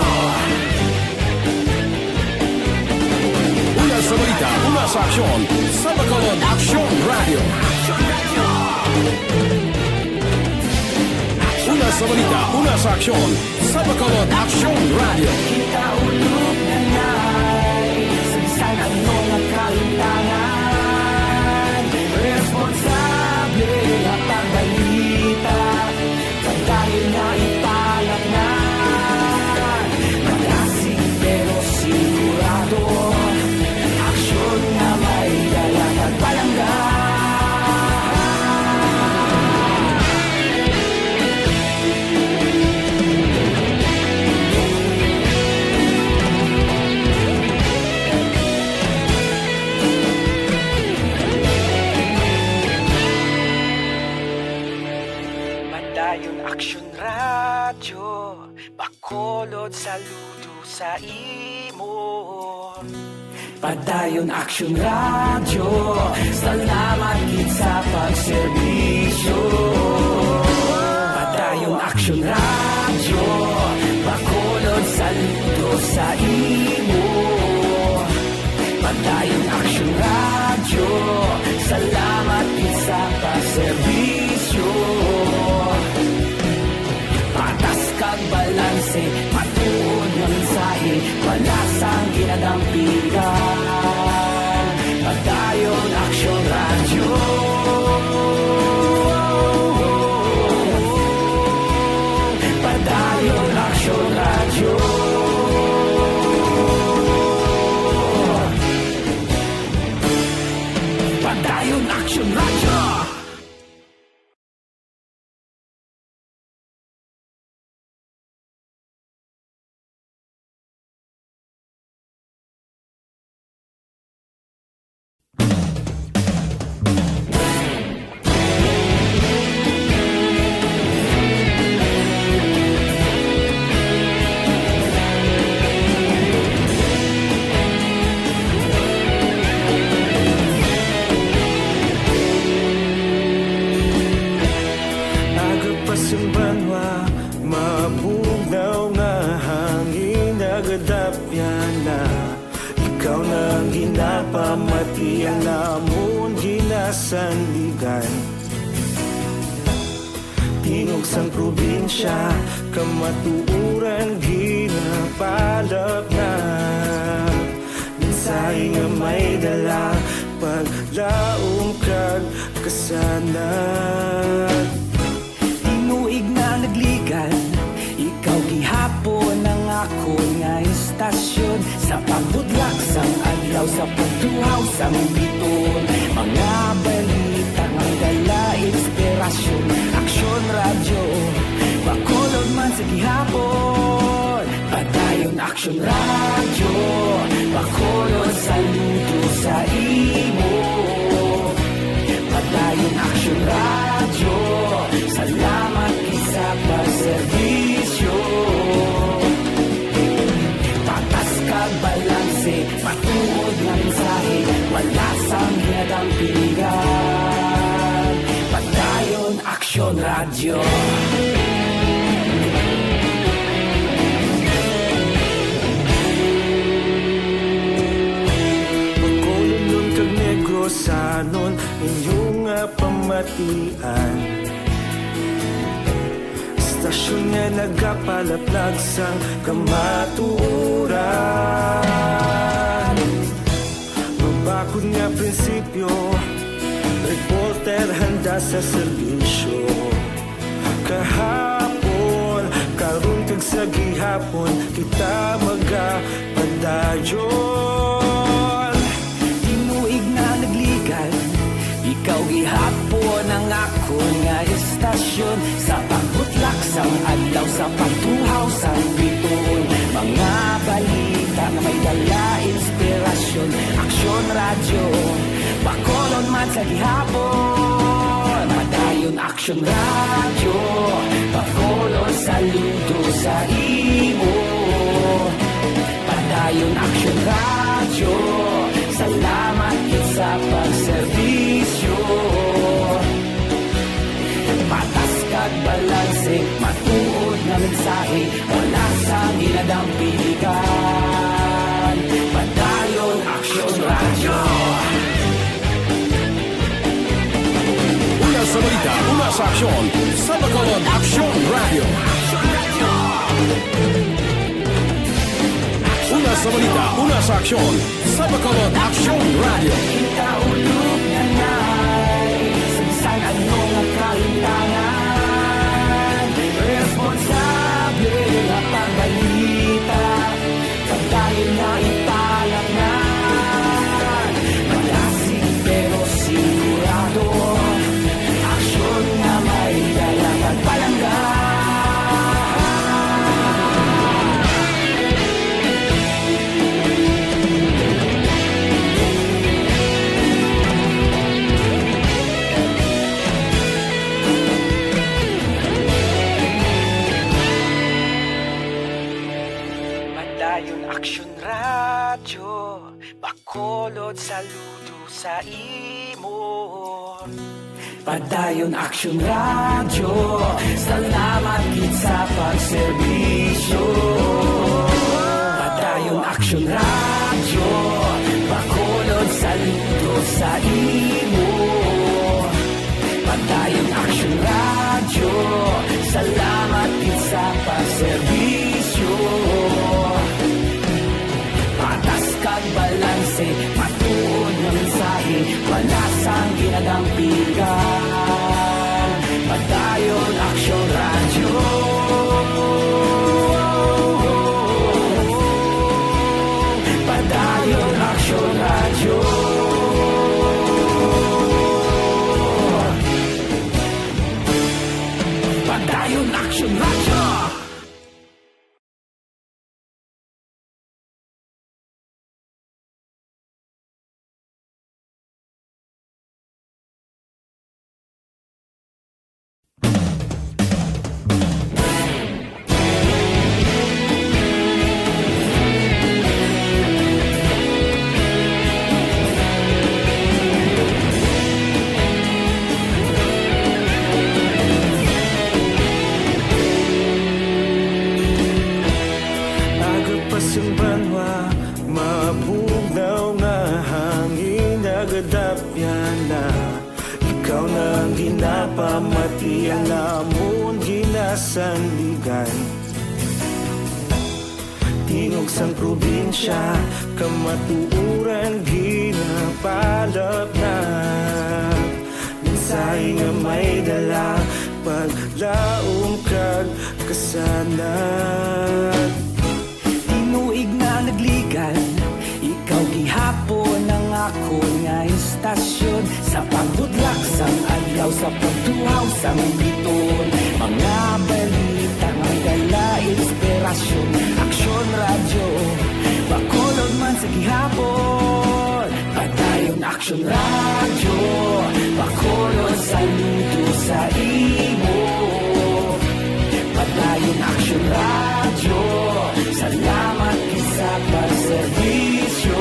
Una sa balita, una sa aksyon, sa Bacolod Aksyon Radio. Una sa balita, una sa aksyon, sa Bacolod Aksyon Radio. Kita ulog na na'y sabisan ang mga kalintangan. Responsable ang pagbalita, pagdahil na ipalat na. Malasig pero sigurado, aksyon na may dalang at palanggan. Padayon aksyon radyo, bakolod saludo sa imo. Padayon aksyon radyo, salamat kit sa pagserbisyo. Padayon aksyon radyo, bakolod saludo sa imo. Padayon aksyon radyo, salamat kit sa pagserbisyo. Patas kag balanse, matuod ng mensahe, wala sang ginadampigan. Padayon aksyon radyo. Padayon aksyon radyo. Padayon aksyon radyo. Agapasumbanwa, mabugnaw nga hangin nagadapyan na. Ikaw na ang ginapamatian namon ginasandigan. Tingog sang probinsya, kamatuuran ginapalap na. Mensahe nga may dala, paglaom kag kasanat. Tinuig na nagligan, ikaw gihapon ang ako nga istasyon. Sa pagbudlak sang adlaw, sa pagtuhaw sang biton, mga balita ang dala inspirasyon. Aksyon radyo, bakolod man sa gihapon. Padayon aksyon radyo, bakolod saludo sa imo. Padayon aksyon radyo, salamat sa pagserbisyo. Patas kag balanse, matuod na mensahe, wala sang ginadampigan. Padayon aksyon radyo. Bacolod nun kag Negrosanon, inyong pamatian. Istasyon nga nagapalaplag sang kamatuuran. Mabakod nga prinsipyo, reporter handa sa serbisyo. Kahapon, karon kag sa gihapon, kita magapadayon. Tinuig na nagligan, ikaw gihapon ang ako nga istasyon. Sa pagbutlak sang adlaw, sa pagtuhaw sang bituon. Mga balita nga may dala inspirasyon. Aksyon radyo, bakolon man sa gihapon. Padayon aksyon radyo, bakolon saludo sa imo. Padayon aksyon radyo, salamat kit sa pagserbisyo. Patas kag balanse, matuod na mensahe, wala sa ginadampilikan. Padayon aksyon radyo. Una sa balita, una sa aksyon, sa Bacolod Aksyon Radio. Una sa balita, una sa aksyon, sa Bacolod Aksyon Radio. Ikaulog na na'y sagsang anong nakalintangan. Responsable na pagbalita, pagdahin na ipalaknan. Malasig pero sigurado, aksyon na may dalang at palanggan. Padayon aksyon radyo, bakolod saludo sa imo. Padayon aksyon radyo, salamat kit sa pagserbisyo. Padayon aksyon radyo, bakolod saludo sa imo. Padayon aksyon radyo, salamat kit sa pagserbisyo. Patas kag balanse, matuod na mensahe, wala sang ginadampigan. Padayon aksyon radyo. Padayon aksyon radyo. Padayon aksyon radyo. Agapasang banwa, mabugnaw nga hangin, nagadapyan na. Ikaw na ang ginapamati, ang namon ginasandigan. Tingog sang probinsya, kamatuuran ginapalap na. Mensahe nga may dala, paglaom kag kasanat. Tinuig na nagligan, ikaw gihapon ang ako nga istasyon. Sa pagbutlak sang adlaw, sa pagtuhaw sang biton. Mga balita nga dala inspirasyon. Aksyon radyo, bakolod man sa gihapon. Padayon aksyon radyo, bakolod saludo sa imo. Padayon aksyon radyo, salamat sa pagserbisyo.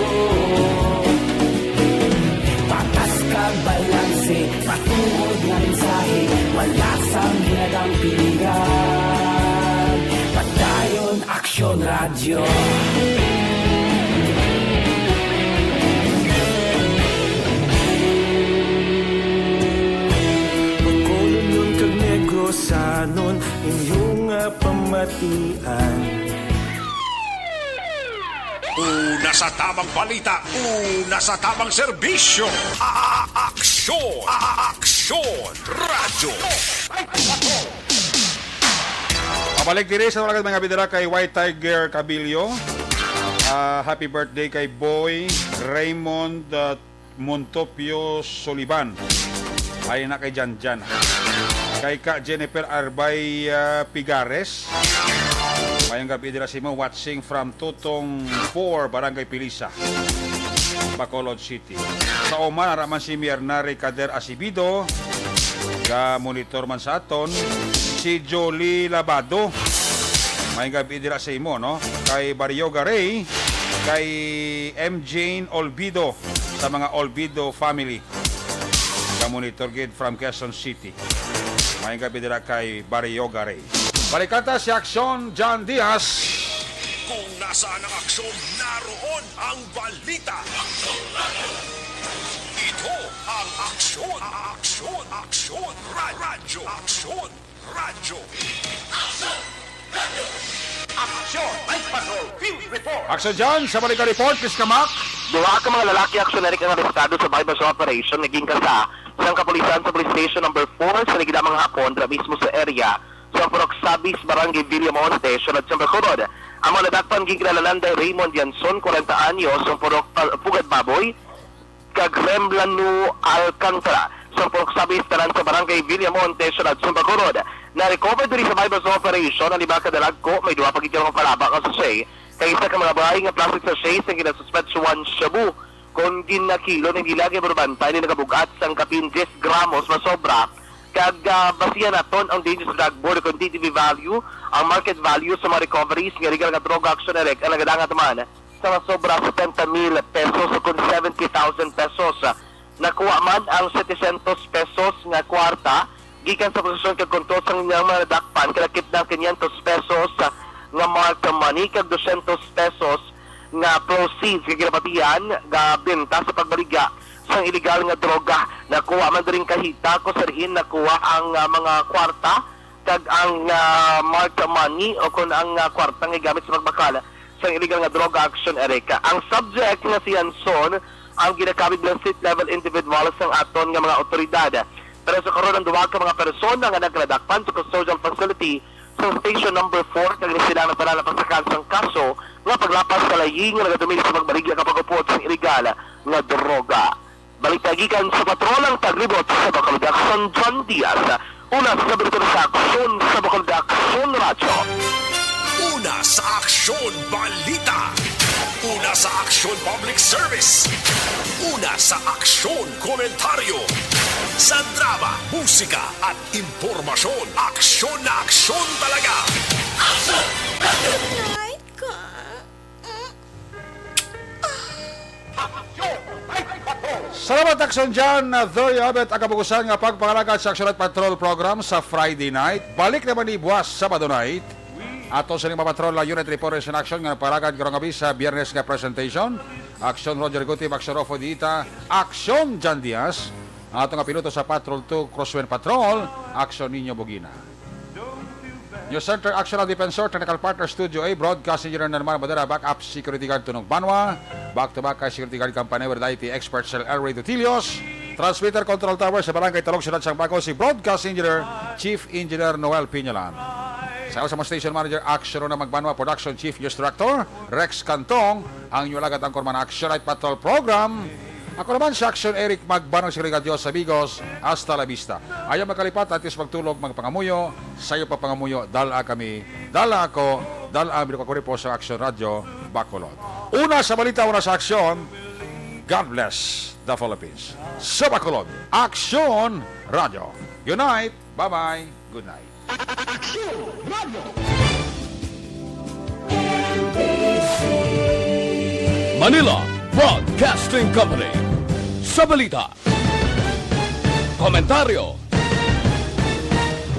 Patas kag balanse, matuod na mensahe, wala sang ginadampiligan. Padayon aksyon radyo. Bacolod nun kag Negros sa kanon inyong pamatian. Una sa tamang balita, una sa tamang serbisyo. Aksyon! Aksyon! Radyo! Pabalik diri sa mga bidara kay White Tiger Cabilio. Happy birthday kay Boy Raymond Montopio Soliban. Ay na kay Janjan. Kay Ka Jennifer Arbay Pigares. Mayang gabi dira si mo watching from Tutong 4, Barangay Pilisa, Bacolod City. Sa Oman, araman si Miernari Kader Asibido. Ga monitor man sa aton, si Jolie Labado. Mayang gabi dira sa imo, no? Kay Barrio Garay, kay M. Jane Olbido, sa mga Olbido family. Ga monitor gid from Quezon City. Mayang gabi dira kay Barrio Garay. Balikata si Aksyon John Diaz. Kung nasaan ang aksyon, naroon ang balita. Ito ang aksyon. Aksyon! Aksyon! Radyo! Aksyon! Radyo! Aksyon! Night Patrol! Field Report! Aksyon John, sa Balika Report, Chris Kamak. Duha ka mga lalaki aksyonerik ang arestado sa bypass operation naging kasa sa kapulisan sa police station number 4 sa nagidamang hapon dira mismo sa area sa Purok Sabis, Barangay Villamonte, Siyudad San Bacolod. Ang mga nadakpan gikinalanan day Raymond Yanson, 40 anyos, sa Purok Pugad Baboy, kag Remlano Alcantara, sa Purok Sabis, talan sa Barangay Villamonte, Siyudad San Bacolod. Na-recover diri sa bypass operation ang libaka dalagko, may duha pagkikilong palaba ka sa say, kay isa ka mga bahay nga plastic sa say sa kinasuspetsuan shabu, kung ginakilo ng gilagi berbantay ni nagabugat sang kapin 10 gramos masobra, kag basihan naton ang Dangerous Drug Board quantitative value, ang market value sa mga recoveries ng legal nga droga action direct ang nagadangat man sa masobra 70,000 pesos kung 70,000 pesos. Nakuha man ang 700 pesos nga kwarta gikan sa posisyon kag kontos ang mga nadakpan kalakip ng 500 pesos nga marked money kag 200 pesos nga proceeds nga ginapatihan nga benta sa pagbaligya sang illegal nga droga. Nakuha man rin kahita ko sarhin nakuha ang mga kwarta kag ang marked money o kung ang kwarta nga gamit sa pagbakala sang illegal nga droga action ereka. Ang subject nga si Yanson ang ginakabig ng state level individuals ng aton nga mga otoridad. Pero sa karon ang duwa ka mga persona nga nagladakpan sa custodial facility sa station number 4 kag sila na para napasakal sang kaso nga paglapas sa laying nga nagadumili sa pagbaligya kapag upot sang illegal nga droga. Balitagikan sa patrolang taglibot sa Bacolod Action John Diaz. Una sa balita sa aksyon sa Bacolod Action Radyo. Una sa aksyon balita. Una sa aksyon public service. Una sa aksyon komentaryo. Sa drama, musika at impormasyon. Aksyon na aksyon talaga. Aksyon! Salamat Aksyon John. There you have it. Ang kabukusan nga pagpangalagad sa Action Night Patrol program sa Friday night. Balik naman ni buwas Sabado night. Ato sa mga patrol na unit reporters in action nga palagad karong gabi sa Biyernes nga presentation. Aksyon Roger Gutim, Aksyon Rofo Dita, Aksyon John Diaz. Ato nga piloto sa Patrol 2 Crosswind Patrol, Aksyon Ninyo Bugina. News Center Actional Defensor, Technical Partner Studio A, Broadcast Engineer na naman Badara, Backup Security Guard Tunog Banwa, Back-to-back kay Security Guard Company with IT Expert Cell Air Radio Tilios, Transmitter Control Tower sa Barangay Talog, Siyudad Sang Baco, si Broadcast Engineer, Chief Engineer Noel Piñalan. Sa sama Station Manager, Action na Magbanwa, Production Chief News Director, Rex Cantong, ang inyong lagat ang Korman Action Night Patrol Program. Ako naman si Action Eric Magbanong, si Rigadio's amigos, hasta la vista. Ayaw magkalipat, atis magtulog, magpangamuyo, sayo pa pangamuyo, dala kami, dala ako, dala ang binukakuri po sa Action Radio, Bacolod. Una sa balita, una sa Action, God bless the Philippines. Sa Bacolod, Action Radio. Good night, bye-bye, good night. Action Radio! Manila Broadcasting Company. Sa balita, komentaryo,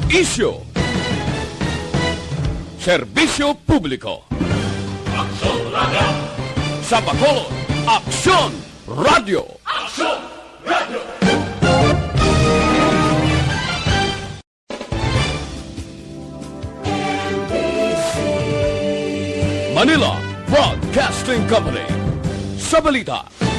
isyu, serbisyo publiko. Aksyon Radio! Sa Bacolod, Aksyon Radio! Aksyon Radio! Manila Broadcasting Company. Sa balita.